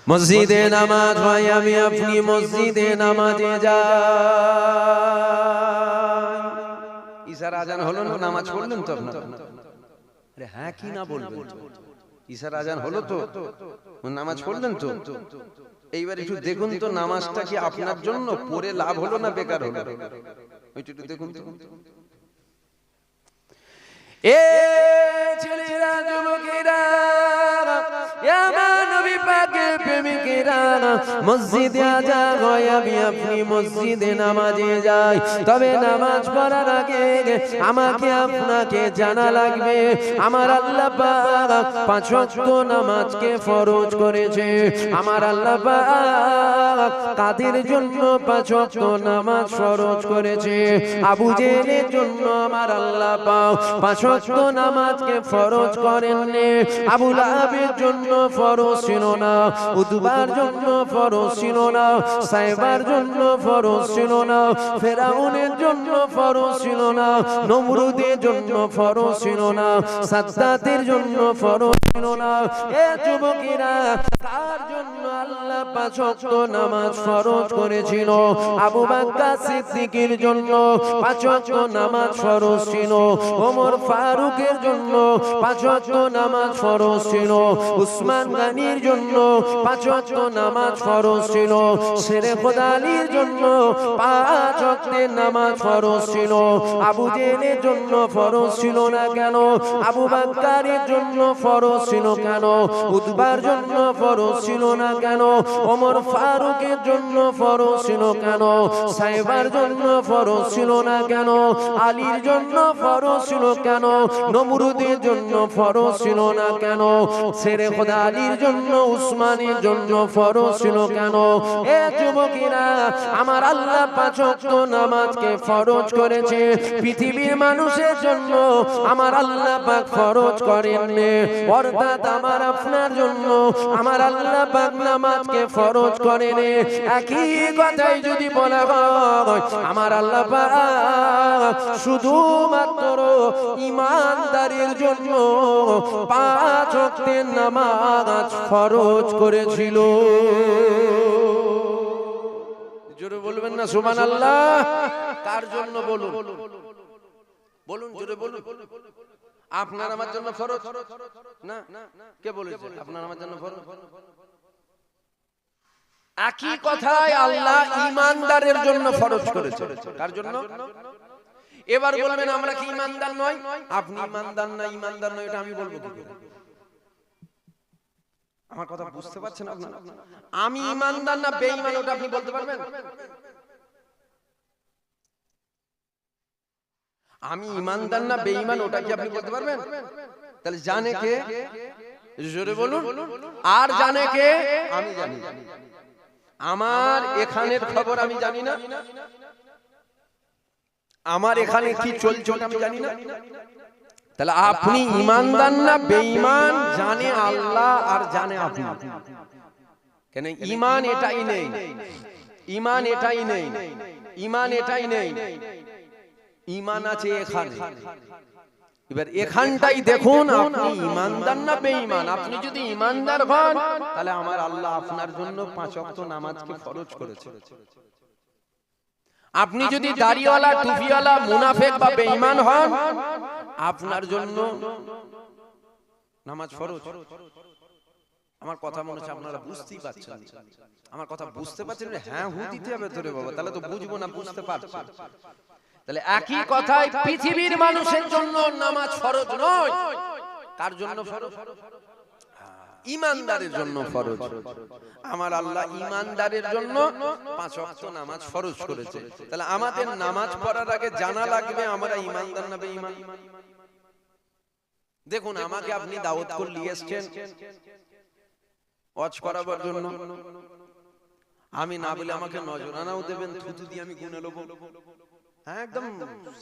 মসজিদে নামাজ হয়, আমি আপনি মসজিদে নামাজে যাই। ইশার আজান হলো না, নামাজ পড়লেন তো আপনারা? আরে হ্যাঁ কি না বলবেন? ইশার আজান হলো তো, নামাজ পড়লেন তো? এইবার একটু দেখুন তো, নামাজটা কি আপনার জন্য পড়ে লাভ হলো না বেকার হলো? একটু দেখুন তো। এ ছেলেরা, যুবকেরা, আমার নবী পাকের প্রেমিকেরা, মসজিদে আজান হয়, আমি আপনি মসজিদে নামাজে যাই। তবে নামাজ পড়ার আগে আমাকে আপনাকে জানা লাগবে, আমার আল্লাহ পাক 5 ওয়াক্ত নামাজকে ফরজ করেছে। আমার আল্লাহ পাক কাদের জন্য 5 ওয়াক্ত নামাজ ফরজ করেছে? আবু জেহেলের জন্য আমার আল্লাহ পাক 5 ওয়াক্ত নামাজকে ফরজ করেননি। আবু লাহাবের জন্য ফরজ ছিল না, উতবার জন্য ফরজ ছিল না, সাইবার জন্য ফরজ ছিল না, ফেরাউনের জন্য ফরজ ছিল না, নমরুদের জন্য ফরজ ছিল না, সাদ্দাতের জন্য ফরজ ছিল না। এ যুবকেরা, কার জন্য আল্লাহ 5 ওয়াক্ত নামাজ ফরজ করেছিল? আবু বকর সিদ্দিকের জন্য 5 ওয়াক্ত নামাজ ফরজ ছিল। ওমর ফারুকের জন্য 5 ওয়াক্ত নামাজ ফরজ ছিল। উসমান গনির জন্য 5 ওয়াক্ত নামাজ ফরজ ছিল। শেরে খোদা আলীর জন্য 5 ওয়াক্তের নামাজ ফরজ ছিল। আবু জেহেলের জন্য ফরজ ছিল না কেন? আবু বকরের জন্য ফরজ ছিল কেন? উতবার জন্য ফরজ ছিল না কেন? ওমর ফারুকের জন্য ফরজ ছিল কেন? সাইবার জন্য ফরজ ছিল না কেন? আলীর জন্য ফরজ ছিল কেন? নমরুদের জন্য ফরজ ছিল না কেন? শেরে খোদা আলীর জন্য, উসমানের জন্য ফরজ ছিল কেন? এ যুবকেরা, আমার আল্লাহ 5 ওয়াক্ত নামাজকে ফরজ করেছে, পৃথিবীর মানুষের জন্য আমার আল্লাহ পাক ফরজ করেননি। অর্থাৎ আমার আপনার জন্য আমার আল্লাহ পাক নামাজকে ফরজ করেনি। একই কথাই যদি বলা হয়, আমার আল্লাহ পাক শুধুমাত্র ঈমানদারের জন্য 5 ওয়াক্তের নামাজ ফরজ করেছিল। জোরে বলবেন না সুবহানাল্লাহ? কার জন্য বলুন, বলুন জোরে বলুন। আপনার আমার জন্য ফরজ না? কে বলেছে আপনার আমার জন্য ফরজ? একই কথাই আল্লাহ ঈমানদারের জন্য ফরজ করেছে। কার জন্য? এবার বলবেন আমরা কি ঈমানদার নই? আপনি ঈমানদার না, ঈমানদার নই, এটা আমি বলবো কি করে? আমার কথা বুঝতে পারছেন আপনারা? আমি ঈমানদার না বেঈমান, ওটা আপনি বলতে পারবেন? আমি ঈমানদার না বেঈমান, ওটা কি আপনি বলতে পারবেন? তাহলে জানে কে? জোরে বলুন। আর জানে কে? আমি জানি। আমার এখানের খবর আমি জানি না, আমার এখানে কি চলছে আমি জানি না। তাহলে আপনি ঈমানদার না বেঈমান জানে আল্লাহ আর জানে আপনি। কেন? ঈমান এটাই নেই, ঈমান এটাই নেই, ঈমান এটাই নেই। ঈমান আছে এখানে। এবার এখানটাই দেখুন আপনি ঈমানদার না বেঈমান। আপনি যদি ঈমানদার হন তাহলে আমার আল্লাহ আপনার জন্য 5 ওয়াক্ত নামাজকে ফরজ করেছে। আপনি যদি দাড়িওয়ালা, টুপিওয়ালা, মুনাফিক বা বেঈমান হন, আপনার জন্য নামাজ ফরজ। আমার কথা মনে হচ্ছে আপনারা বুঝতেই পারছেন। আমার কথা বুঝতে পারছেন? হ্যাঁ হু দিতে হবে তোরে বাবা, তাহলে তো বুঝবো না, বুঝতে পারছি। তাহলে একই কথাই পৃথিবীর মানুষের জন্য নামাজ ফরজ নয়। কার জন্য ফরজ? ঈমানদারের জন্য ফরজ। আমার আল্লাহ ঈমানদারের জন্য 5 ওয়াক্ত নামাজ ফরজ করেছে। তাহলে আমাদের নামাজ পড়ার আগে জানা লাগবে আমরা ঈমানদার না বেঈমান। দেখুন, আমাকে আপনি দাওয়াত করে নিয়ে এসেছেন ওয়াজ করাবার জন্য, আমি না বলে আমাকে নজরানাও দেবেন, থুতু দিয়ে আমি গুনে নেব। হ্যাঁ, একদম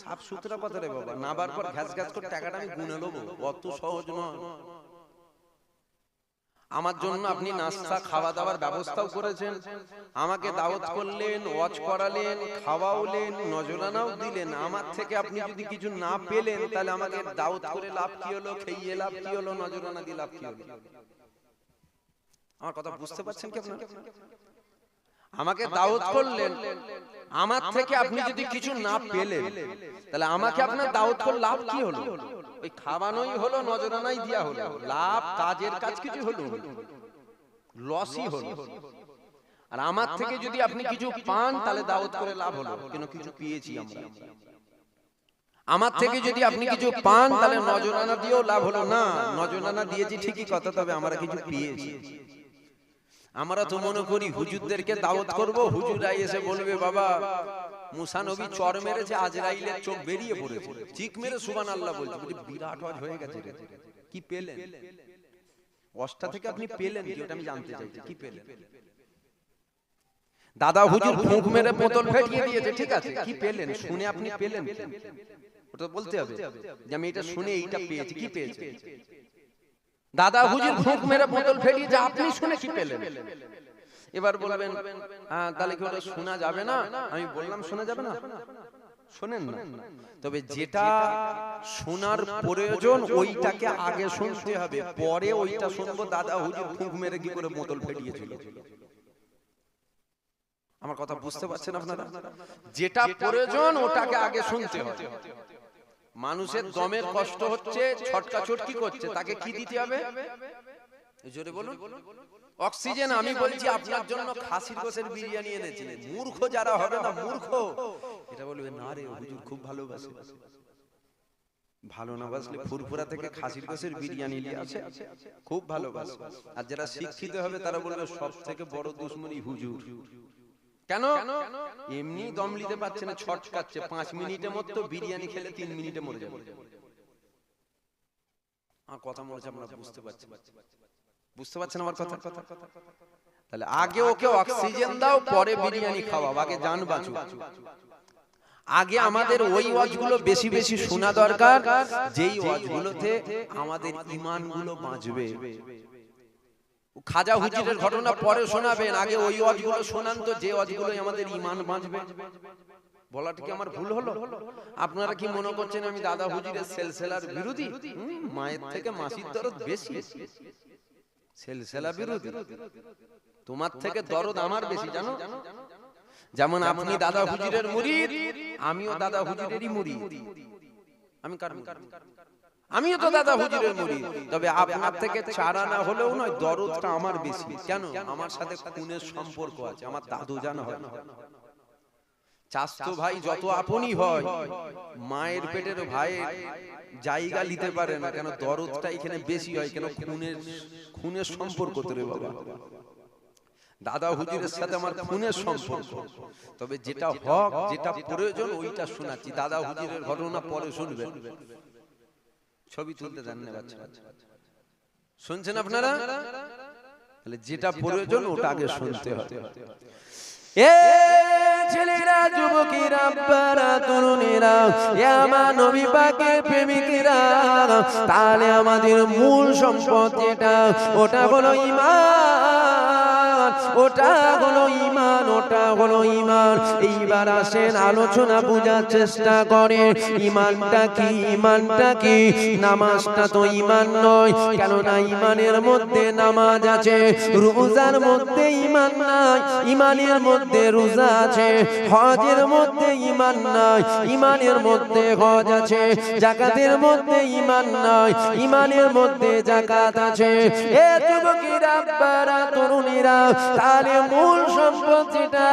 সাফ সুতরা কথা রে বাবা। নাবার পর ঘ্যাস ঘ্যাস করে টাকাটা আমি গুনে নেব, অত সহজ নয়। আমার জন্য আপনি নাস্তা খাওয়া দাওয়ার ব্যবস্থাও করেছেন, আমাকে দাওয়াত করলেন, ওয়াজ করালেন, খাওয়ালেন, নজরানাও দিলেন। আমার থেকে আপনি যদি কিছু না পেলেন তাহলে আমাকে দাওয়াত করে লাভ কি হলো? খেয়ে লাভ কি হলো? নজরানা দিয়ে লাভ কি হলো? আমার কথা বুঝতে পারছেন কি আপনারা? আমাকে দাওয়াত করলেন, আমার থেকে আপনি যদি কিছু না পেলেন তাহলে আমাকে আপনার দাওয়াত করে লাভ কি হলো? ওই খাওয়ানোই হলো, নজরানাই দেয়া হলো, লাভ কাজের কাজ কিছু হলো, লসই হলো। আর আমার থেকে যদি আপনি কিছু পান তাহলে দাওয়াত করে লাভ হলো, কেন কিছু পেয়েছি আমরা। আমার থেকে যদি আপনি কিছু পান তাহলে নজরানা দিয়েও লাভ হলো না, নজরানা দিয়েছি ঠিকই কথা, তবে আমরা কিছু পেয়েছি। আমরা তো মনে করি হুজুরদেরকে দাওয়াত করব, হুজুররা এসে বলবে বাবা মুসা নবী চর মেরেছে, আজরাইলের চোখ বেরিয়ে পড়েছে, চিক মেরে সুবহানাল্লাহ বলছে। বলি বিরাট ওয়াজ হয়ে গেছে রে, কি পেলেন? ওয়াজটা থেকে আপনি পেলেন কি, ওটা আমি জানতে চাইছি, কি পেলেন? দাদা হুজুর ফুঁক মেরে বোতল ফেটিয়ে দিয়েছে, ঠিক আছে, কি পেলেন? শুনে আপনি পেলেন কি? ওটা বলতে হবে যে আমি এটা শুনে এইটা পেয়েছি, কি পেয়েছি? দাদা হুজুর ফুঁক মেরে বোতল ফেটিয়েছে, আপনি শুনে কি পেলেন? এবার বলবেন হ্যাঁ তাহলে কি ওটা শোনা যাবে না? আমি বললাম শোনা যাবে না, শোনেন না, তবে যেটা শোনার প্রয়োজন ওইটাকে আগে শুনতে হবে, পরে ওইটা শুনবো দাদা হুজুর ফুঁক মেরে কি করে বোতল ফেটিয়েছিল। আমার কথা বুঝতে পারছেন আপনারা? যেটা প্রয়োজন ওটাকে আগে শুনতে হবে। মানুষের দমের কষ্ট হচ্ছে, ছটকা ছটকি করছে, তাকে কি দিতে হবে? জোরে বলুন, অক্সিজেন। আমি বলছি আপনার জন্য খাসির গোশের বিরিয়ানি এনেছি, মূর্খ যারা হবে না, মূর্খ এটা বলবে না রে হুজুর খুব ভালোবাসে, ভালো না বাসলে ফুরফুরা থেকে খাসির গোশের বিরিয়ানি নিয়ে আসে, খুব ভালোবাসে। আর যারা শিক্ষিত হবে তারা বলবে সব থেকে বড় দুশমনী হুজুর। কেন? এমনি দম নিতে পারছে না, ছটকাচ্ছে, 5 মিনিটের মতো বিরিয়ানি খেলে 3 মিনিটে মরে যাবে। আমার কথা মনে হচ্ছে আপনারা বুঝতে পারছেন, বুঝতে পারছেন আমার কথা? তাহলে আগে ওকে অক্সিজেন দাও, পরে বিরিয়ানি খাওয়াও, আগে জান বাঁচো। আগে আমাদের ওই ওয়াজগুলো বেশি বেশি শোনা দরকার, যেই ওয়াজগুলোতে আমাদের ঈমানগুলো বাঁচবে। খাজা হুজুরের ঘটনা পরে শোনাবেন, আগে ওই ওয়াজগুলো শোনান তো, যে ওয়াজগুলোই আমাদের ঈমান বাঁচবে। বলাটা কি আমার ভুল হলো? আপনারা কি মনে করছেন আমি দাদা হুজুরের সেলসেলার বিরোধী? মায়ের থেকে মাসির দরদ বেশি, সেলসেলা বিরোধী। তোমার থেকে দরদ আমার বেশি, জানো? যেমন আপনি দাদা হুজুরের মুরিদ, আমিও দাদা হুজুরেরই মুরিদ। আমি কার মুরিদ? আমিও তো দাদা হুজুরের মুরিদ, তবে আপনার থেকে চারা না হলেও নয়, দরদটা আমার বেশি। কেন? আমার সাথে খুনের সম্পর্ক আছে, আমার দাদু জানা হয়। চাচতো ভাই যত আপনই হয়, মায়ের পেটের ভাইয়ের জায়গা নিতে পারে না, কেন? দরদটা এখানে বেশি হয়, কেন? খুনের সম্পর্ক তো রে বাবা। দাদা হুজুরের সাথে আমার খুনের সম্পর্ক, তবে যেটা হক, যেটা প্রয়োজন ওইটা শোনাচ্ছি। দাদা হুজুরের ঘটনা পরে শুনবেন। ছবি তুলতে দেন না বাচ্চা, শুনছেন আপনারা? তাহলে যেটা প্রয়োজন ওটা আগে শুনতে হবে। এ ছেলেরা, যুবকেরা, আব্বারা, তরুণেরা, আমার নবী পাকের প্রেমিকেরা, তাহলে আমাদের মূল সম্পদ যেটা, ওটা হলো ঈমান, ওটা হলো ঈমান, ওটা হলো ঈমান। এইবার আসেন আলোচনা বোঝার চেষ্টা করে, ঈমানটা কি? ঈমানটা কি? নামাজটা তো ঈমান নয়, কেননা ঈমানের মধ্যে নামাজ আছে, রোজার মধ্যে ঈমান নাই, ঈমানের মধ্যে রোজা আছে, হজের মধ্যে ঈমান নাই, ঈমানের মধ্যে হজ আছে, যাকাতের মধ্যে ঈমান নাই, ঈমানের মধ্যে যাকাত আছে। এ যুবকেরা, আব্বারা, তরুণীরা, তাহলে মূল সম্পদ যেটা,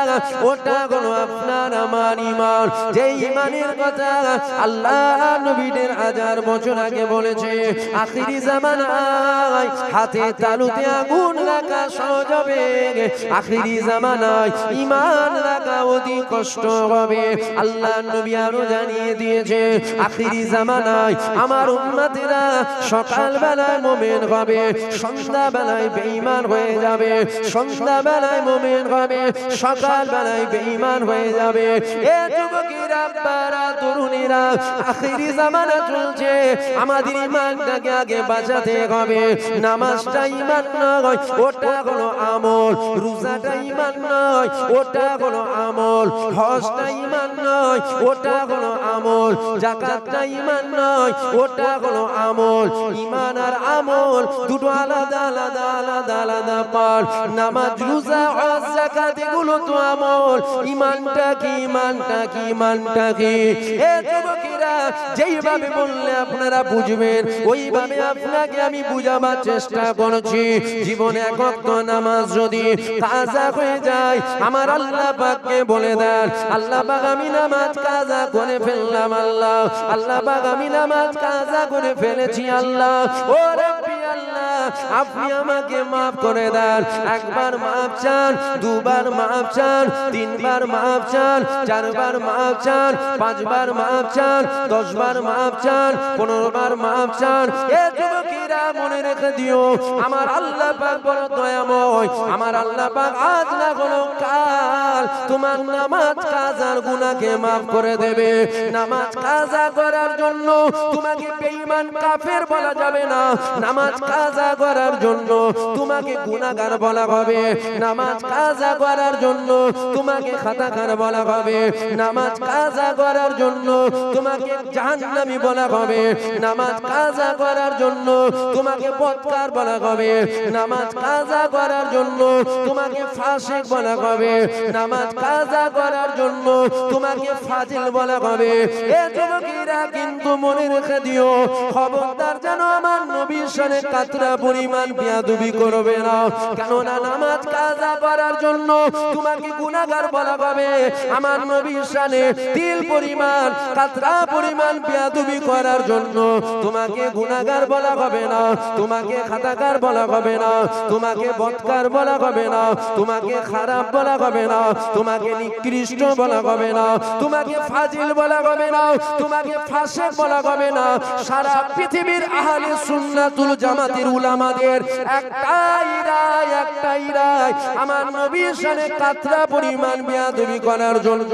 ওটা হলো আপনার আমার ঈমান। যে ঈমানের কথা আল্লাহ নবীদের 1000 বছর আগে বলেছে, আখিরি জামানায় হাতে তালুতে আগুন রাখা সহজ হবে, আখিরি জামানায় ঈমান রাখা অতি কষ্ট হবে। আল্লাহ নবী আরো জানিয়ে দিয়েছে, আখিরি জামানায় আমার উম্মতেরা সকাল বেলায় মুমিন হবে, সন্ধ্যা বেলায় বেঈমান হয়ে যাবে, সন্ধ্যা বেলায় মুমিন হবে, সকাল বেলায় বেঈমান হয়ে যাবে। এ যুবকেরা, আব্বারা, তরুণীরা, আখিরি জামানা চলছে, আমাদের ঈমানটাকে আগে বাঁচাতে হবে। নামাজটা ঈমান নয়, ওটা হলো আমল। আমল, রোজাটা ঈমান নয় ওটা হলো আমল, হজটা ঈমান নয় ওটা হলো আমল, যাকাতটা ঈমান নয় ওটা হলো আমল। ঈমান আর আমল দুটো আলাদা আলাদা আলাদা আলাদা পার। নামাজ রোজা হজ যাকাত এগুলো তো আমল, ঈমানটা কি ঈমানটা কি ঈমানটা কি? এ যুবকেরা যেইভাবে বললে আপনারা বুঝবেন ওইভাবে আপনাকে আমি বুঝাবার চেষ্টা করছি। জীবনে এক ওয়াক্ত নামাজ যদি কাজা হয়ে যায় আমার আল্লাহ পাককে বলে দেন, আল্লাহ পাক আমি নামাজ কাজা করে ফেললাম, আল্লাহ আল্লাহ পাক আমি নামাজ কাজা করে ফেলেছি, আল্লাহ ও রাব্বি আল্লাহ আপনি আমাকে maaf করে দেন। একবার maaf চান, দুবার maaf চান, তিনবার maaf চান, চারবার maaf চান, পাঁচবার maaf চান, 10 বার maaf চান, 15 বার maaf চান। এ যুবকেরা মনে রেখে দিও আমার আল্লাহ পাক বড় দয়াময়, আমার আল্লাহ পাক আজ না হলো কাল তোমার নামাজ কাজার গুনাহকে maaf করে দেবে। নামাজ কাজা করার জন্য তোমাকে বেঈমান কাফের বলা যাবে না, নামাজ কাজা করার জন্য তোমাকে গুনাহগার বলা হবে, নামাজ কাজা করার জন্য তোমাকে খাতাকার বলা হবে, নামাজ কাজা করার জন্য তোমাকে জাহান্নামী বলা হবে, নামাজ কাজা করার জন্য তোমাকে বদকার বলা হবে, নামাজ কাজা করার জন্য তোমাকে ফাসিক বলা হবে, নামাজ কাজা করার জন্য তোমাকে ফাজিল বলা হবে। এ যুবকেরা কিন্তু মনে রেখে দিও খবরদার যেন আমার নবীর শানে কাতরা পরিমাণ বেয়াদবি করবে না, কেননা নামাজ কাজা করার জন্য তোমাকে গুনাহগার বলা হবে, আমার নবীর শানে তিল পরিমাণ কাতরা পরিমাণ বেয়াদবি করার জন্য তোমাকে গুনাহগার বলা হবে না, তোমাকে খাতাকার বলা হবে না, তোমাকে বদকার বলা হবে না, তোমাকে খারাপ বলা হবে না, তোমাকে নিকৃষ্ট বলা হবে না, তোমাকে ফাজিল বলা হবে না, তোমাকে ফাসিক বলা হবে না। সারা পৃথিবীর আহলে সুন্নাতুল জামাতের উলামাদের একটাই রায় আমার নবীর শানে কাতরা পরিমাণ বেয়াদবি করার জন্য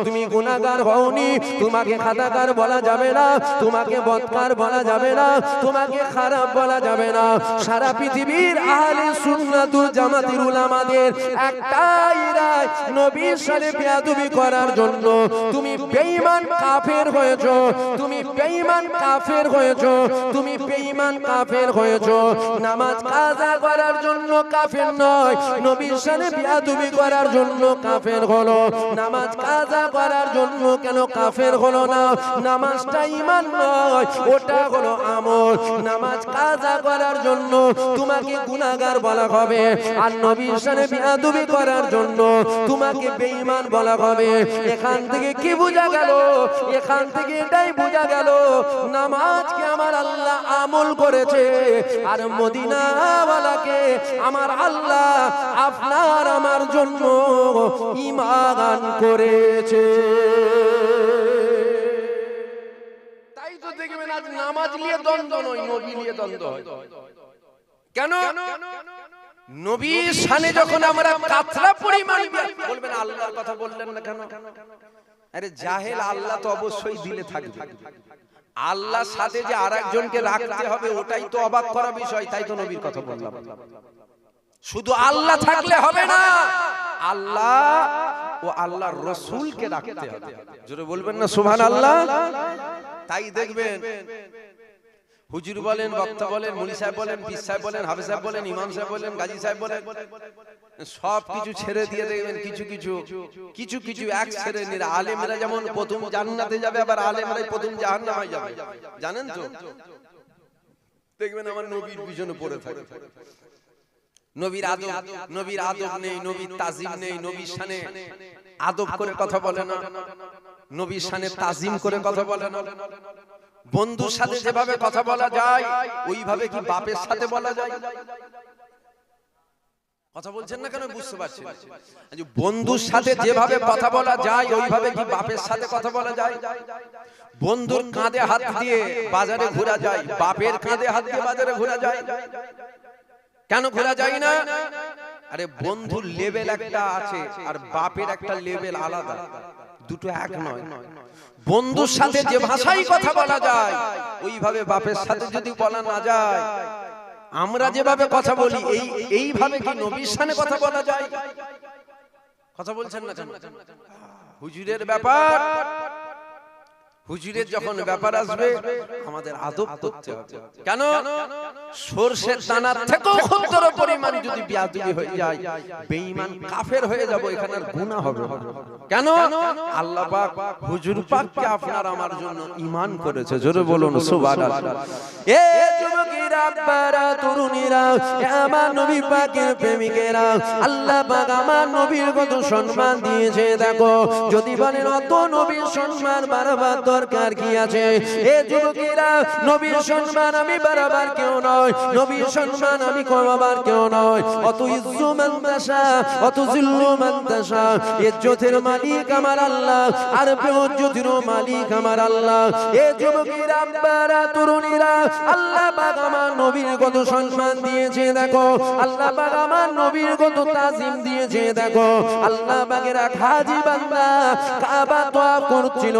তুমি গুনাহগার হওনি, তোমাকে খাতাকার বলা যাবে না, তোমাকে বদকার বলা যাবে না, তোমাকে খারাপ বলা যাবে না। সারা পৃথিবীর আহলে সুন্নাতুল জামাতের উলামাদের একটাই রায় নবীর শানে বেয়াদবি করার জন্য তুমি বেঈমান কাফের হয়েছো, তুমি বেঈমান কাফের হয়েছো, তুমি বেঈমান কাফের হয়েছো। নামাজ কাজা করার জন্য কাফের নয়, নবীর শানে বেয়াদবি করার জন্য কাফের হলো। নামাজ কাজা করার জন্য কেন কাফের হলো না? নামাজটা ঈমান নয় ওটা হলো আমল। নামাজ কাজা করার জন্য তোমাকে গুনাহগার বলা হবে, আর নবীর শানে বেয়াদবি করার জন্য তোমাকে বেঈমান বলা হবে। এখান থেকে কি বোঝা গেল? এখান থেকে এটাই বোঝা গেল নামাজকে আমার আল্লাহ আমল করেছে, আর মদিনাওয়ালাকে আমার আল্লাহ আপনার আমার জন্য ঈমান করেছে। তাই তো দেখবেন আজ নামাজ নিয়ে দ্বন্দ্ব নয়, নবী নিয়ে দ্বন্দ্ব হয়। কেন? নবীর শানে যখন আমরা কাতরা পরিমাণ বলবেন আল্লাহর কথা বললেন না কেন? আরে জাহেল, আল্লাহ তো অবশ্যই দিলে থাকবে, আল্লাহর সাথে যে আরেকজনকে রাখতে হবে ওটাই তো অবাক করা বিষয়। তাই তো নবীর কথা বললাম, শুধু আল্লাহ থাকলে হবে না, আল্লাহ ও আল্লাহর রাসূলকে রাখতে হবে। জোরে বলবেন না সুবহানাল্লাহ। তাই দেখবেন হুজুর বলেন, বক্তা বলেন, মুলি সাহেব বলেন, পীর সাহেব বলেন, হাফেজ সাহেব বলেন, ইমাম সাহেব বলেন, গাজী সাহেব বলেন, সব কিছু ছেড়ে দিয়ে দেখবেন কিছু কিছু এক শ্রেণীর আলেমরা যেমন প্রথম জান্নাতে যাবে, আবার আলেমরাই প্রথম জাহান্নামে যাবে। জানেন তো? দেখবেন আমার নবীর পিছনে পড়ে থাকে। নবীর আদব নেই, নবীর তাজিম নেই, নবীর শানে আদব করে কথা বলে না, নবীর শানে তাজিম করে কথা বলে না। বন্ধুর সাথে যেভাবে কথা বলা যায় ওইভাবে কি বাপের সাথে বলা যায়? কথা বলছেন না কেন? বুঝতে পারছেন? বন্ধুর সাথে যেভাবে কথা বলা যায় ওইভাবে কি বাপের সাথে কথা বলা যায়? বন্ধুর কাঁধে হাত দিয়ে বাজারে ঘোরা যায়, বাপের কাঁধে হাত দিয়ে বাজারে ঘোরা যায়? কেন ঘোরা যায় না? আরে বন্ধুর লেভেল একটা আছে আর বাপের একটা লেভেল আলাদা, দুটো এক নয়। বন্ধুর সাথে যে ভাষায় কথা বলা যায় ওইভাবে বাপের সাথে যদি বলা না যায় আমরা যেভাবে কথা বলি এইভাবে কি নবীর শানে কথা বলা যায়? কথা বলছেন না কেন? হুজুরের ব্যাপার, হুজুরের যখন ব্যাপার আসবে আমাদের আদব করতে হবে। কেন? সরষের দানার থেকেও ক্ষুদ্র পরিমাণ যদি বেয়াদবি হয়ে যায়, বেঈমান কাফের হয়ে যাব, এখানে আর গুনাহ হবে না। কেন? আল্লাহ পাক হুজুর পাককে আপনার আমার জন্য ঈমান করেছে। জোরে বলুন সুবহানাল্লাহ। এ যুবকেরা, আব্বারা, তরুণীরা, আমার নবী পাকের প্রেমিকেরা, আল্লাহ পাক আমার নবীর কত সম্মান দিয়েছে দেখো। যদি বলেন অত নবীর সম্মান বারবার দরকার কি আছে? এ যুবকেরা, নবীর সম্মান আমি বারবার কেউ নয়, নবীর সম্মান আমি কমাবার কেউ নয়। অত ইজ্জু মান তাশা, অত জিল্লু মান তাশা, ইজ্জতের মালিক আমার আল্লাহ, আর বেইজ্জতির মালিক আমার আল্লাহ। এ যুবকেরা, আব্বারা, তরুণীরা, আল্লাহ পাক আমার নবীর কত সম্মান দিয়েছে দেখো। আল্লাহ পাক আমার নবীর কত তাজিম দিয়েছে দেখো। আল্লাহ পাকের এক হাজী বান্দা কাবা তওয়াফ করছিল,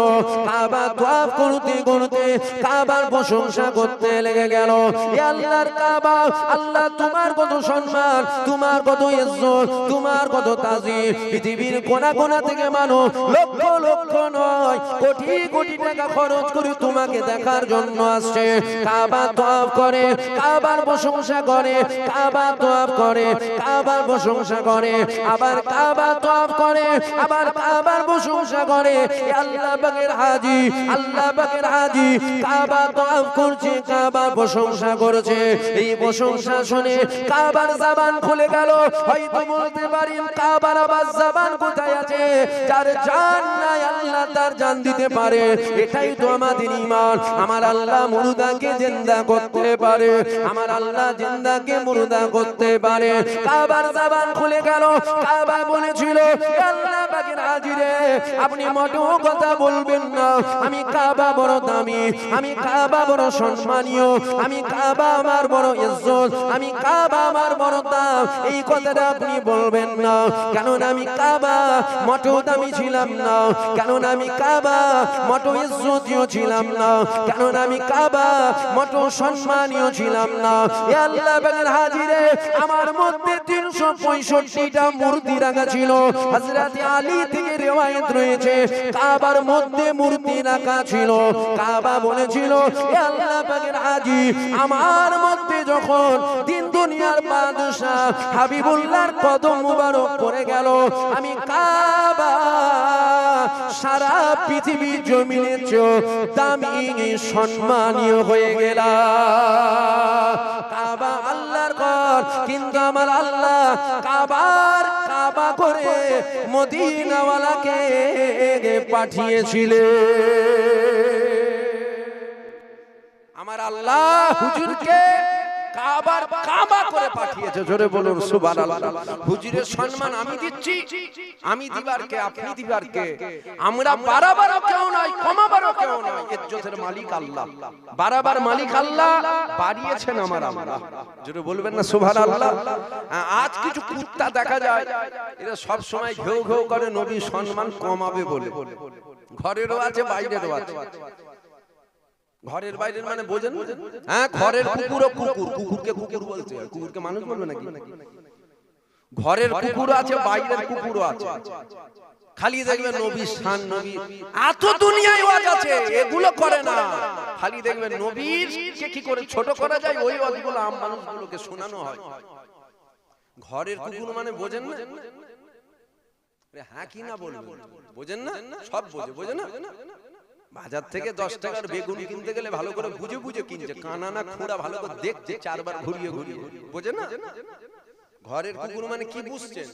কাবা তওয়াফ করতে করতে কাবার প্রশংসা করতে লেগে গেল। এ আল্লাহর কাবা, আল্লাহ তোমার কত সম্মান, তোমার কত ইজ্জত, তোমার কত তাজিম। পৃথিবীর কোণা কোণা থেকে মানুষ লক্ষ লক্ষ নয় কোটি কোটি টাকা খরচ করে তোমাকে দেখার জন্য আসছে। কাবা তওয়াফ করে, কাবার প্রশংসা করে, কাবা তওয়াফ করে, কাবার প্রশংসা করে, আবার কাবা তওয়াফ করে, আবার কাবার প্রশংসা করে। আল্লাহ পাকের হাজী, আল্লাহ পাকের হাজী কাবা তওয়াফ করছে, কাবার প্রশংসা করেছে। এই প্রশংসা শুনে কাবার জবান খুলে গেল। হয়তো বলতে পারেন কাবার আবার জবান কোথায় আছে? যার জান নাই আল্লাহ তার জান দিতে পারে, এটাই তো আমাদের ঈমান। আমার আল্লাহ মুর্দাকে জিন্দা করতে পারে, আমার আল্লাহ জিন্দাকে মুর্দা করতে পারে। কাবার জবান খুলে গেল। কাবা বলেছিল, আল্লাহ পাকের হাজী রে, আপনি মোটেও কথা বলবেন না, আমি কাবা বড় দামি, আমি কাবা বড় সম্মানীয়, আমি কাবা আমার বড় ইজ্জত, আমি কাবা আমার বড় দাম, এই কথাটা আপনি বলবেন না। কেননা আমি কাবা মোটেও দামি ছিলাম না, কেননা আমি কাবা মোটেও ইজ্জতীয় ছিলাম না, কেননা আমি কাবা মোটেও সম্মানীয় ছিলাম না। এ আল্লাহ পাকের হাজী রে, আমার মধ্যে 365টা মূর্তি রাখা ছিল। হযরত আলী থেকে রিওয়ায়াত রয়েছে কাবার মধ্যে মূর্তি রাখা ছিল। কাবা বলেছিল, এ আল্লাহ পাকের হাজী, আমার মধ্যে যখন দিন দুনিয়ার বাদশা হাবিবুল্লাহর কদম মুবারক পড়ে গেল, আমি কাবা সারা পৃথিবী জমিনের চেয়ে দামি সম্মানীয় হয়ে গেলাম। কাবা আল্লাহর ঘর, কিন্তু আমার আল্লাহ কাবার কাবা করে মদিনাওয়ালাকে পাঠিয়েছিলেন। আমার আল্লাহ হুজুরকে কাবার কাবা করে পাঠিয়েছে। জোরে বলুন সুবহানাল্লাহ। হুজুরের সম্মান আমি দিচ্ছি, আমি দিবার কে, আপনি দিবার কে? আমরা বাড়াবারও কেউ নয়, কমাবারও কেউ নয়, ইজ্জতের মালিক আল্লাহ, বাড়াবার মালিক আল্লাহ, বাড়িয়েছেন আমার আল্লাহ। জোরে বলবেন না সুবহানাল্লাহ। আজ কিছু কুত্তা দেখা যায়, এরা সব সময় ঘেউ ঘেউ করে নবী সম্মান কমাবে বলে। ঘরেরও আছে, বাইরেরও আছে। ঘরের বাইরের মানে বোঝেন? হ্যাঁ, ঘরের কুকুরও কুকুর, কুকুরকে কুকুর বলছে, কুকুরকে মানুষ বলবে নাকি? ঘরের কুকুরও আছে, বাইরের কুকুরও আছে। খালি দেখবেন নবী শান, নবী এত দুনিয়ায় ওয়াজ আছে, এগুলো করে না। খালি দেখবেন নবীর কে কি করে ছোট করা যায়, ওই ওয়াজগুলো আম মানুষগুলোকে শোনানো হয়। ঘরের কুকুর মানে বোঝেন না? হ্যাঁ কি না বলবেন? বোঝেন না? সব বোঝে, বোঝে না? বাজার থেকে 10 টাকার বেগুন কিনতে গেলে ভালো করে বুঝে বুঝে কিনছে, কানা না খোঁড়া ভালো করে দেখছে, 4 বার ঘুরিয়ে ঘুরিয়ে। বোঝে না? ঘরের কুকুর মানে কি বুঝছেন?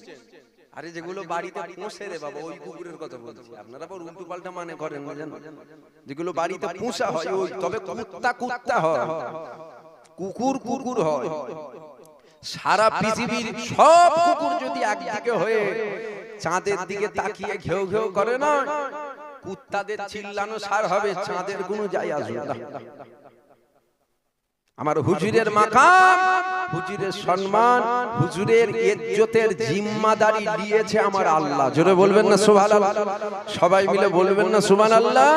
আরে যেগুলো বাড়িতে পোষে রে বাবা, ওই কুকুরের কথা বলছি। আপনারা আবার উল্টো পাল্টা মানে করেন না, জানেন? যেগুলো বাড়িতে পোষা হয় ওই, তবে কুত্তা কুত্তা হয়, কুকুর কুকুর হয়। সারা পৃথিবীর সব কুকুর যদি একদিকে হয়ে চাঁদের দিকে তাকিয়ে ঘেউ ঘেউ করে না, কুত্তাদের চিল্লানো সার হবে, চাঁদের কোনো যায় আসবে না। আমার হুজুরের মাকাম, হুজুরের সম্মান, হুজুরের ইজ্জতের জিম্মাদারি নিয়েছে আমার আল্লাহ। জোরে বলবেন না সুবহানাল্লাহ? সবাই মিলে বলবেন না সুবহানাল্লাহ?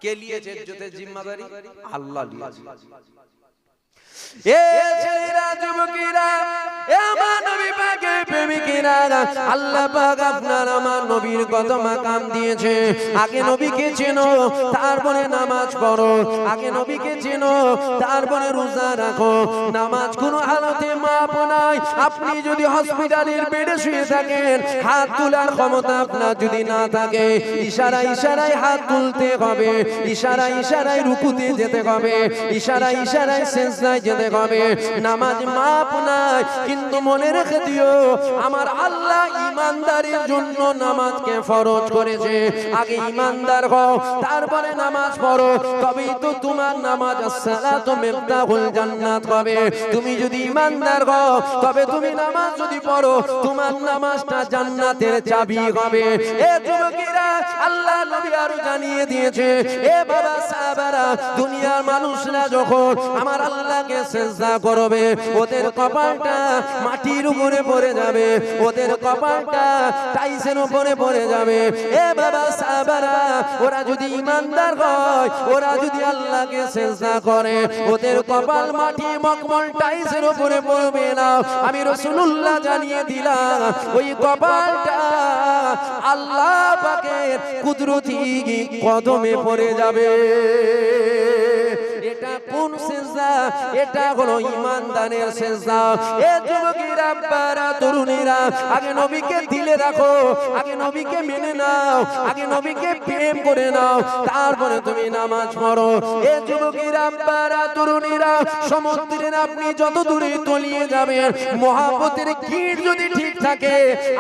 কে নিয়েছে ইজ্জতের জিম্মাদারি? আল্লাহ নিয়েছে। এ ছেলেরা যুবকেরা আমার নবী পাকের প্রেমিকেরা আল্লাহ পাক আপনার আমার নবীর কত মাকাম দিয়েছে আগে নবীকে চেনো তারপরে নামাজ পড়ো আগে নবীকে চেনো তারপরে রোজা রাখো নামাজ কোনো হালতে মাপ নাই আপনি যদি হসপিটালের বেডে শুয়ে থাকেন হাত তোলার ক্ষমতা আপনার যদি না থাকে ইশারায় ইশারায় হাত তুলতে হবে ইশারায় ইশারায় রুকুতে যেতে হবে ইশারায় ইশারায় সিজদায় যেতে হবে নামাজ মাপ নাই কিন্তু মনে রেখে দিও আমার আল্লাহ ঈমানদারের জন্য নামাজকে ফরজ করেছে আগে ঈমানদার হও তারপরে নামাজ পড়ো তবেই তো তোমার নামাজ as-সালাতু মিফতাহুল জান্নাত হবে তুমি যদি ঈমানদার হও তবে তুমি নামাজ যদি পড়ো তোমার নামাজটা জান্নাতের চাবি হবে এ যুবকেরা আল্লাহ নবী আরো জানিয়ে দিয়েছে এ বাবা সাহাবারা দুনিয়ার মানুষরা যখন আমার আল্লাহকে সিজদা করবে ওদের কপালটা মাটির উপরে পড়ে যাবে ওদের কপালটা টাইসের উপরে পড়ে যাবে এ বাবা সাহাবারা ওরা যদি ঈমানদার হয় ওরা যদি আল্লাহকে সিজদা করে ওদের কপাল মাটি মকমল টাইসের উপরে পড়বে না আমি রাসূলুল্লাহ জানিয়ে দিলাম ওই কপালটা আল্লাহ পাকের কুদরতি কদমে পড়ে যাবে এটা কোন সিজদা এটা হলো ঈমানদারের সিজদা এ যুবকেরা আব্বারা তরুণীরা আগে নবীকে দিলে রাখো আগে নবীকে মেনে নাও আগে নবীকে প্রেম করে নাও তারপরে তুমি নামাজ পড়ো এ যুবকেরা আব্বারা তরুণীরা সমুদ্রের আপনি যত দূরে তলিয়ে যাবেন মহব্বতের গিট যদি ঠিক থাকে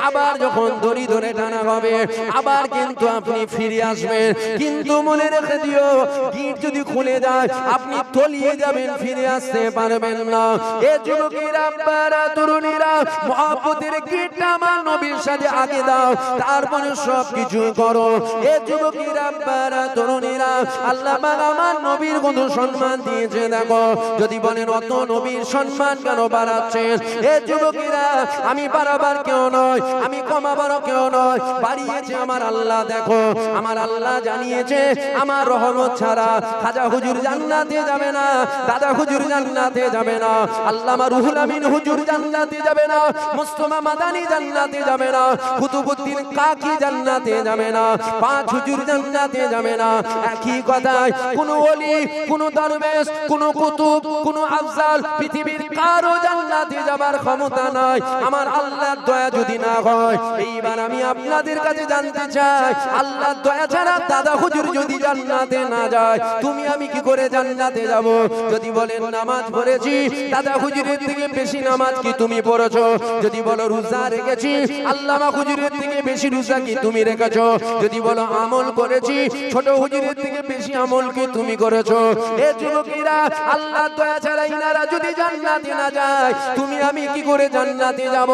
আবার যখন দড়ি ধরে টানা হবে আবার কিন্তু আপনি ফিরে আসবেন কিন্তু মনে রেখে দিও গিট যদি খুলে যায় আপনি তলিয়ে যাবেন ফিরে আসতে পারবেন না এ যুবকেরা আব্বারা তরুণীরা মহব্বতের গিটটা আমার নবীর সাথে আগে দাও তারপরে সব কিছু করো এ যুবকেরা আব্বারা তরুণীরা আল্লাহ পাক আমার নবীর কত সম্মান দিয়েছে দেখো যদি বলেন অত নবীর সম্মান কেন বাড়াচ্ছেন এ যুবকেরা আমি বাড়াবার কেউ নয় আমি কমাবার কেউ নয় বাড়িয়েছে আমার আল্লাহ দেখো আমার আল্লাহ জানিয়েছে আমার রহমত ছাড়া খাজা হুজুর জান্নাতে যাবে না দাদা হুজুর জান্নাতে যাবে না আল্লামা রুহুল আমিন হুজুর জান্নাতে যাবে না মুস্তাফা মাদানী জান্নাতে যাবে না কুতুবউদ্দিন কাকি জান্নাতে যাবে না পাঁচ হুজুর জান্নাতে যাবে না একই কথায় কোন ওলি কোন দরবেশ কোন কুতুব কোন আফজাল পৃথিবীর কারো জান্নাতে যাবার ক্ষমতা নাই আমার আল্লাহর দয়া যদি না হয় এইবার আমি আপনাদের কাছে জানতে চাই আল্লাহর দয়া ছাড়া দাদা হুজুর যদি জান্নাতে না যায় তুমি আমি কি করে জান্নাতে যাব যদি বলেন নামাজ পড়েছি দাদা হুজুরের থেকে বেশি নামাজ কি তুমি পড়েছো যদি বলো রোজা রেখেছি আল্লামা হুজুরের থেকে বেশি রোজা কি তুমি রেখেছো যদি বলো আমল করেছি ছোট হুজুরের থেকে বেশি আমল কি তুমি করেছো এ যুবকেরা আল্লাহর দয়া ছাড়া ইনারা যদি জান্নাতে না যায় তুমি আমি কি করে জান্নাতে যাব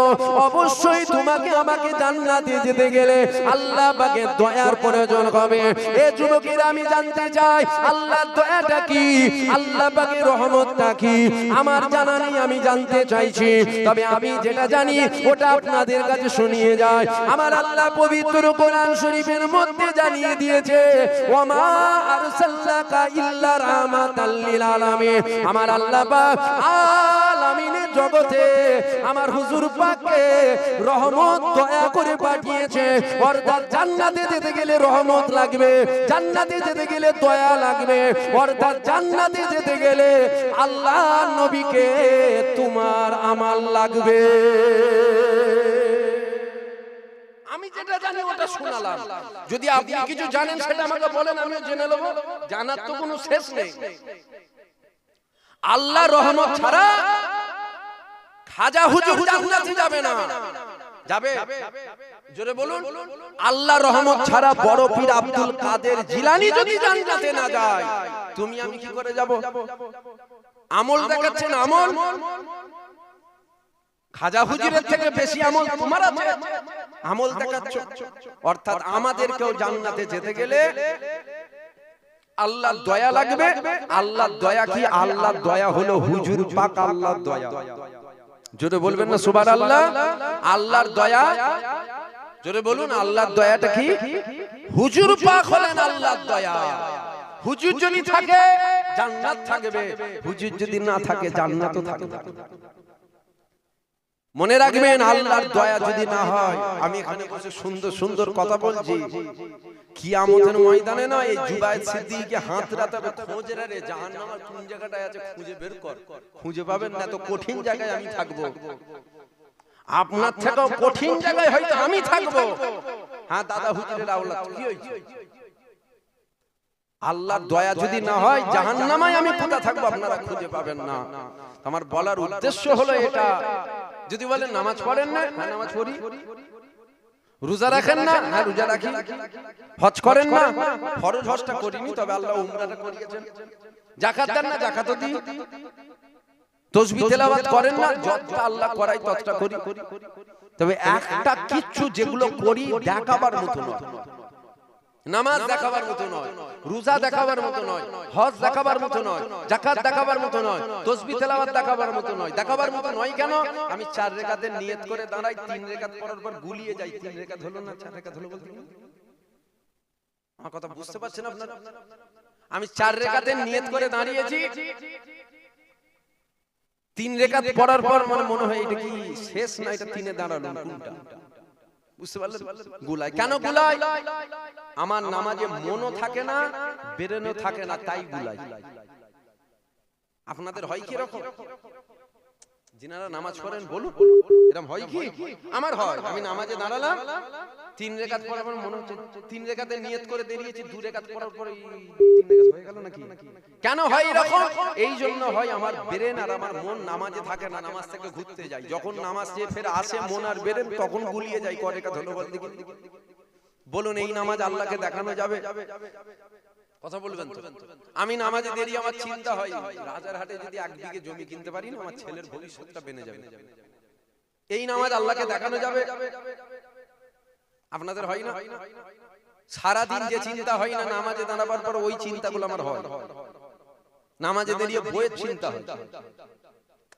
অবশ্যই তোমাকে আমাকে জান্নাতে যেতে গেলে আল্লাহ পাকের দয়ার প্রয়োজন হবে এ যুবকেরা আমি জানতে চাই আল্লাহর দয়াটা কি আল্লাহ পাকের রহমতটা কি আমার জানা নেই আমি জানতে চাইছি তবে আমি যেটা জানি ওটা আপনাদের কাছে শুনিয়ে যায় আমার আল্লাহ পবিত্র কোরআন শরীফের মধ্যে জানিয়ে দিয়েছে ওয়ামা আরসালনাকা ইল্লা রাহমাতাল লিল আলামিন আমার আল্লাহ পাক আলামিনের জগতে আমার হুজুর পাককে রহমত দয়া করে পাঠিয়েছে অর্থাৎ জান্নাতে যেতে গেলে রহমত লাগবে জান্নাতে যেতে গেলে দয়া লাগবে অর্থাৎ জান্নাতে যেতে গেলে আল্লাহ নবীকে তোমার আমাল লাগবে আমি যেটা জানি ওটা শোনালাম যদি আপনি কিছু জানেন সেটা আমাকে বলেন আমি জেনে নেব জানার তো কোনো শেষ নেই আল্লাহ রহমত ছাড়া খাজা হুজুর জান্নাতে যাবে না যাবে জোরে বলুন আল্লাহ রহমত ছাড়া বড় পীর আব্দুল কাদের জিলানী যদি জান্নাতে না যায় তুমি আমি কি করে যাব আমল দেখাচ্ছেন আমল খাজা হুজুরের থেকে বেশি আমল তোমার আছে আমল দেখাচ্ছ অর্থাৎ আমাদেরকেও জান্নাতে যেতে গেলে আল্লাহর দয়া লাগবে আল্লাহর দয়া কি আল্লাহর দয়া হলো হুজুর পাক আল্লাহর দয়া জোরে বলবেন না সুবহানাল্লাহ আল্লাহর দয়া জোরে বলুন আল্লাহর দয়াটা কি হুজুর পাক হলেন আল্লাহর দয়া হুজুর যদি থাকে জান্নাত থাকবে, হুজুর যদি না থাকে জান্নাতও থাকবে। মনে রাখবেন, আল্লাহর দয়া যদি না হয়, আমি এখানে বসে সুন্দর সুন্দর কথা বলছি, কিয়ামতের ময়দানে নয়, এই জুবায়ের সিদ্দিককে হাত রাতাবে, খোঁজ রে জাহান্নামের কোন জায়গাটায় আছে খুঁজে বের কর। খুঁজে পাবেন না, তো কঠিন জায়গায় আমি থাকবো, আপনার থেকেও কঠিন জায়গায় হয়তো আমি থাকবো। হ্যাঁ দাদা হুজুরের আওলাদ কি হইছে, আল্লাহর দয়া যদি না হয় জাহান্নামায় আমি কোথা থাকবো আপনারা খুঁজে পাবেন না। আমার বলার উদ্দেশ্য হলো এটা। যদি বলেন নামাজ পড়েন না, হ্যাঁ নামাজ পড়ি। রোজা রাখেন না, হ্যাঁ রোজা রাখি। হজ করেন না, ফরজ হজটা করিনি, তবে আল্লাহ উমরাটা করিয়েছেন। যাকাত দেন না, যাকাতও দিই। তাসবিহ তেলাওয়াত করেন না, যতটা আল্লাহ করাই ততটা করি। তবে একটা কিচ্ছু যেগুলো করি দেখাবার মতো নয়, নামাজ দেখাবার মতো নয়, রোজা দেখাবার মতো নয়, হজ দেখাবার মতো নয়, যাকাত দেখাবার মতো নয়, তাসবিহ তেলাওয়াত দেখাবার মতো নয়। দেখাবার মতো নয় কেন? আমি 4 রাকাতের নিয়ত করে দাঁড়াই, 3 রাকাত পড়ার পর গুলিয়ে যাই। 3 রাকাত হলো না, 4 রাকাত হলো বলতে আমার কথা বুঝতে পারছেন আপনারা? আমি 4 রাকাতের নিয়ত করে দাঁড়িয়েছি, 3 রাকাত পড়ার পর মনে হয় এটা কি শেষ না, এটা 3-এ দাঁড়ালো কোনটা? বুঝতে পারলেন? গুলাই কেন গুলাই? আমার নামাজে মনও থাকে না, বেরেনও থাকে না, তাই গুলাই। আপনাদের হয় কি রকম? যিনারা নামাজ পড়েন বলুন, এরকম হয় কি? আমার হয়। আমি নামাজে দাঁড়ালাম, 3 রাকাত পড়ার পর মনে হচ্ছে 3 রাকাতের নিয়ত করে দাঁড়িয়েছি, 2 রাকাত পড়ার পর 3 রাকাত হয়ে গেল নাকি? কেন হয় এরকম? এই জন্য হয় আমার ব্রেন আর আমার মন নামাজে থাকে না, নামাজ থেকে ঘুরতে যায়। যখন নামাজ থেকে ফের আসে মন আর ব্রেন, তখন গুলিয়ে যায়। ক রাকাত হলো বল দেখি। বলুন এই নামাজ আল্লাহকে দেখানো যাবে? কথা বলবেন তো? আমি নামাজে দেরি, আমার চিন্তা হয় রাজারহাটে যদি 1 বিঘে জমি কিনতে পারি না, আমার ছেলের ভবিষ্যৎটা বেনে যাবে। এই নামাজ আল্লাহকে দেখানো যাবে? আপনাদের হয় না? সারা দিন যে চিন্তা হয় না, নামাজে দাঁড়াবার পর ওই চিন্তাগুলো আমার হয়। নামাজে দাঁড়িয়ে বইয়ের চিন্তা হয়।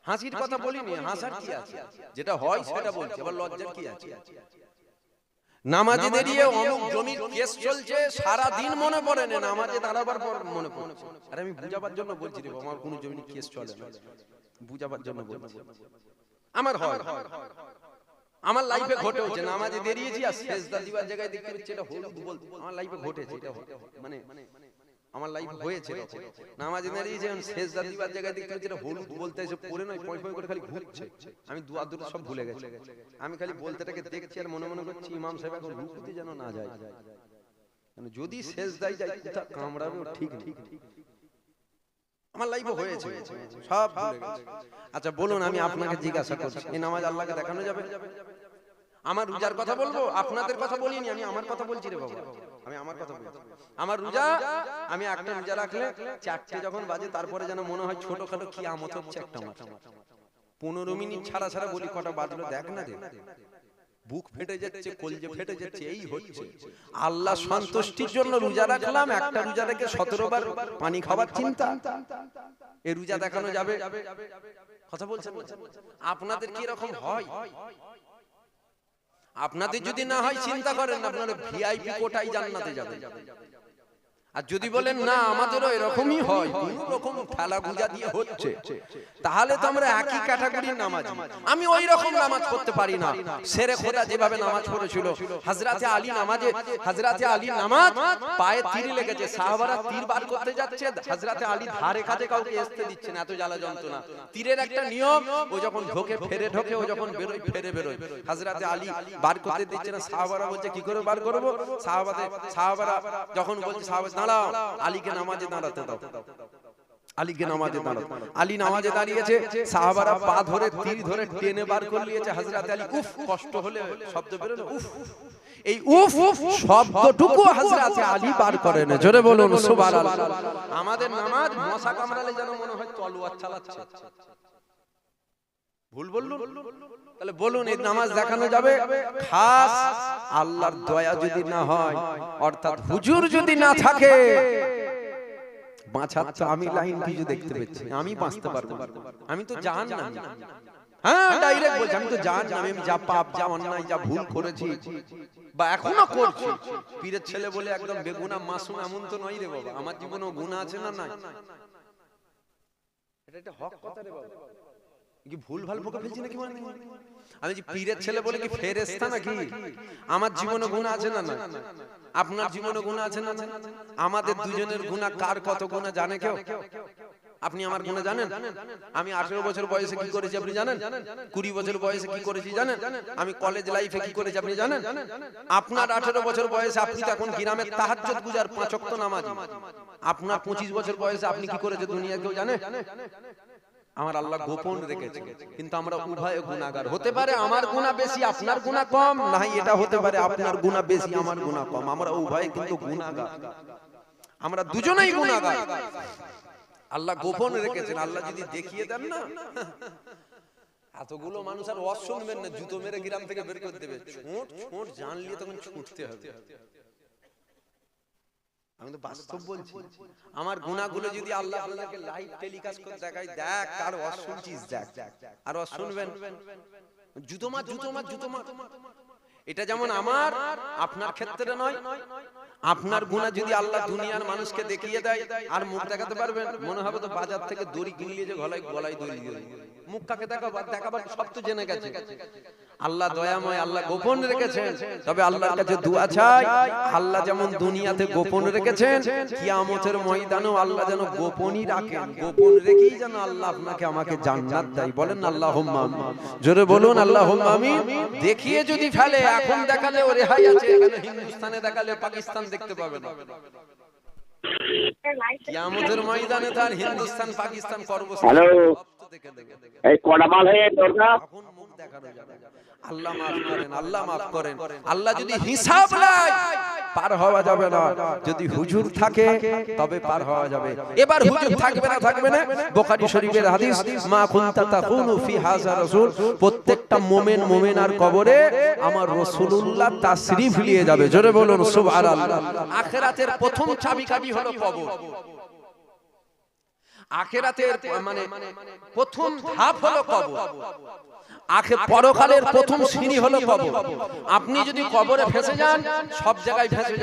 হাসির কথা বলিনি, হাসার কি আছে? যেটা হয় সেটা বলছি, আবার লজ্জার কি আছে? নামাজে দাঁড়িয়ে অমুক জমির কেস চলছে, সারা দিন মনে পড়ে না, নামাজে দাঁড়াবার পর মনে পড়ছে। আরে আমি বুঝাবার জন্য বলছি রে, আমার কোনো জমির কেস চলে না, বুঝাবার জন্য বলছি। আমার হয়, আমার লাইফে ঘটেছে। নামাজে দাঁড়িয়েছি আর সেজদা দিবার জায়গায় দেখতে পাচ্ছি এটা হলুদ বলতে, আমার লাইফে ঘটেছে এটা, মানে আমার লাইফ হয়েছে। নামাজে দাঁড়িয়েছি, সেজদা দিবার জায়গায় দেখতে পাচ্ছি এটা হলুদ বলতে এসে পড়ে নয়, পয় পয় করে খালি ঘুরছে। আমি দুয়া দুটো সব ভুলে গেছি। আমি খালি বলতেটাকে দেখছি আর মনে মনে করছি ইমাম সাহেব এখন রুকুতে যেন না যায়, যদি সেজদায় যায় কোথা কামড়াবে ঠিক নেই। আমার লাইফে হয়েছে, সব ভুলে গেছি। আচ্ছা বলুন, আমি আপনাকে জিজ্ঞাসা করছি, এই নামাজ আল্লাহকে দেখানো যাবে? আমার রোজার কথা বলবো, আপনাদের কথা বলিনি, আমি আমার কথা বলছি রে বাবা, আমি আমার কথা বলছি। আমার রোজা, আমি একটা রোজা রাখলে 4টে যখন বাজে, তারপরে যেন মনে হয় ছোটখাটো কিয়ামত হচ্ছে একটা মাস। 15 মিনিট ছাড়া ছাড়া বলি কটা বাজলো দেখ না রে, বুক ফেটে যাচ্ছে, কলজে ফেটে যাচ্ছে, এই হচ্ছে। আল্লাহ সন্তুষ্টির জন্য রোজা রাখলাম, একটা রোজা রেখে 17 বার পানি খাবার চিন্তা। এই রোজা দেখানো যাবে? কথা বলছেন? আপনাদের কি এরকম হয়? আপনাদের যদি না হয় চিন্তা করেন, আপনারা ভিআইপি কোটায় জান্নাতে যাবেন। আর যদি বলেন না আমাদেরও এরকমই হয়, কোন রকম খেলা বুঝা দিয়ে হচ্ছে, তাহলে তো আমরা একই ক্যাটাগরির নামাজি। আমি ওই রকম নামাজ পড়তে পারি না। শেরে খোদা যেভাবে নামাজ পড়েছিল, হযরতে আলী নামাজে, হযরতে আলী নামাজ পায়ে তীর লেগেছে, সাহাবারা তীর বার করতে যাচ্ছে, হযরতে আলী ধারে কাছে কাউকে আসতে দিচ্ছে না, এত জ্বালা যন্ত্রণা। তীরের একটা নিয়ম, ও যখন ঢোকে ফেরে ঢোকে, ও যখন বেরোয় ফেরে বেরোয়। হযরতে আলী বার করতে দিচ্ছে না, সাহাবারা বলছে কি করে বার করব? সাহাবারা যখন বলছে সাহাবা দাঁড়াও, আলীকে নামাজে দাঁড়াতে দাও, আলীকে নামাজে দাঁড়াও। আলী নামাজে দাঁড়িয়েছে, সাহাবারা পা ধরে তীর ধরে টেনে বার করে নিয়েছে। হযরত আলী উফ, কষ্ট হলে শব্দ বের হলো উফ, এই উফ শব্দটুকু হযরত আলী বার করেন। জোরে বলুন সুবহানাল্লাহ। আমাদের নামাজ মশা কামড়ালে যেন মনে হয় তলোয়ার চালাচ্ছে। ভুল বললুম? তাহলে বলুন এই নামাজ দেখানো যাবে? খাস আল্লাহর দয়া যদি না হয়, অর্থাৎ হুজুর যদি না থাকে, বাঁচার তো আমি লাইন কিছু দেখতে পাচ্ছি, আমি বাঁচতে পারবো? আমি তো জাহান্নাম। হ্যাঁ ডাইরেক্ট বলছি, আমি তো জাহান্নাম। আমি যা পাপ, যা অন্যায়, যা ভুল করেছি বা এখনো করছি, পীরের ছেলে বলে একদম বেগুনা মাসুম এমন তো নয় রে বাবা। আমার জীবনেও গুনাহ আছে না নাই? এটা একটা হক কথা রে বাবা, কি ভুল ভাল বকে ফেলছি নাকি? মানে আমি যে পীরের ছেলে বলে কি ফেরেশতা নাকি? আমার জীবনে গুনাহ আছে না? না। আপনার জীবনে গুনাহ আছে না? আমাদের দুজনের গুনাহ কার কত গুনাহ জানে কেউ? আপনি আমার গুনাহ জানেন? আমি 18 বছর বয়সে কি করেছি আপনি জানেন? 20 বছর বয়সে কি করেছি জানেন? আমি কলেজ লাইফে কি করেছি আপনি জানেন? আপনার 18 বছর বয়সে আপনি তো এখন গ্রামের তাহাজ্জুদ গুজার 5 ওয়াক্ত নামাজি। আপনার 25 বছর বয়সে আপনি কি করেছে দুনিয়া কেউ জানে? আমার আল্লাহ গোপন রেখেছে, কিন্তু আমরা উভয় গুনাহগার। হতে পারে আমার গুনাহ বেশি আপনার গুনাহ কম, নাই এটা হতে পারে আপনার গুনাহ বেশি আমার গুনাহ কম, আমরা উভয় কিন্তু গুনাহগার, আমরা দুজনেই গুনাহগার। আল্লাহ গোপন রেখেছেন, আল্লাহ যদি দেখিয়ে দেন না, এতগুলো মানুষ আর ওয়াজ শুনবেন না, জুতো মেরে গ্রাম থেকে বের করে দেবে। ছোট ছোট জানলে তখন ছুটতে হবে। আমি তো বাস্তব বলছি, আমার গুনাহগুলো যদি আল্লাহ আপনাকে লাইভ টেলিকাস্ট করে দেখায়, দেখ কার ওয়াজ শুনছিস, দেখ আর ওয়াজ শুনবেন, জুতো মার জুতো মার জুতো মার। এটা যেমন আমার আপনার ক্ষেত্রে নয়। আপনার গুনাহ যদি আল্লাহ দুনিয়ার মানুষকে দেখিয়ে দেয় আর মুখ দেখাতে পারবেন, মনে হবে তো বাজার থেকে দড়ি কিনলিয়ে যে গলায় দড়ি দিয়ে মুখ কাকে দেখাবার সব তো জেনে গেছে। আল্লাহ দয়াময়, আল্লাহ গোপন রেখেছেন। তবে আল্লাহর কাছে দোয়া চাই, আল্লাহ যেমন দুনিয়াতে গোপন রেখেছেন, কিয়ামতের ময়দানেও আল্লাহ যেন গোপনই রাখেন। গোপন রেখেই যেন আল্লাহ আপনাকে আমাকে জান্নাত দেয়। বলেন আল্লাহুম্মা আমিন, জোরে বলুন আল্লাহুম্মা আমিন। দেখিয়ে যদি ফেলে, এখন দেখালে ও রেহাই আছে, এখানে হিন্দুস্তানে দেখালে পাকিস্তান দেখতে পাবে না। কিয়ামতের ময়দানে তার হিন্দুস্তান পাকিস্তান করবস্থান। হ্যালো, এই কড়া মাল হয়ে দরকার, এখন মুখ দেখানো যাবে। আল্লাহ মাফ করেন, আল্লাহ মাফ করেন। আল্লাহ যদি হিসাব নেয় পার হওয়া যাবে না, যদি হুজুর থাকে তবে পার হওয়া যাবে। এবার হুজুর থাকবে না, থাকবে না। বুখারী শরীফের হাদিস, মা কুনতা তাকুনু ফি হাযা রাসূল, প্রত্যেকটা মুমিন মুমিনার কবরে আমার রাসূলুল্লাহ তাশরীফ নিয়ে যাবে। জোরে বলুন সুবহানাল্লাহ। আখিরাতের প্রথম চাবিকাঠি হলো কবর। আখিরাতের মানে প্রথম ধাপ হলো কবর। পরকালের প্রথম সিঁড়ি হলো কবর। আপনি যদি কবরে ফেঁসে যান, সব জায়গায় ফেঁসে যান।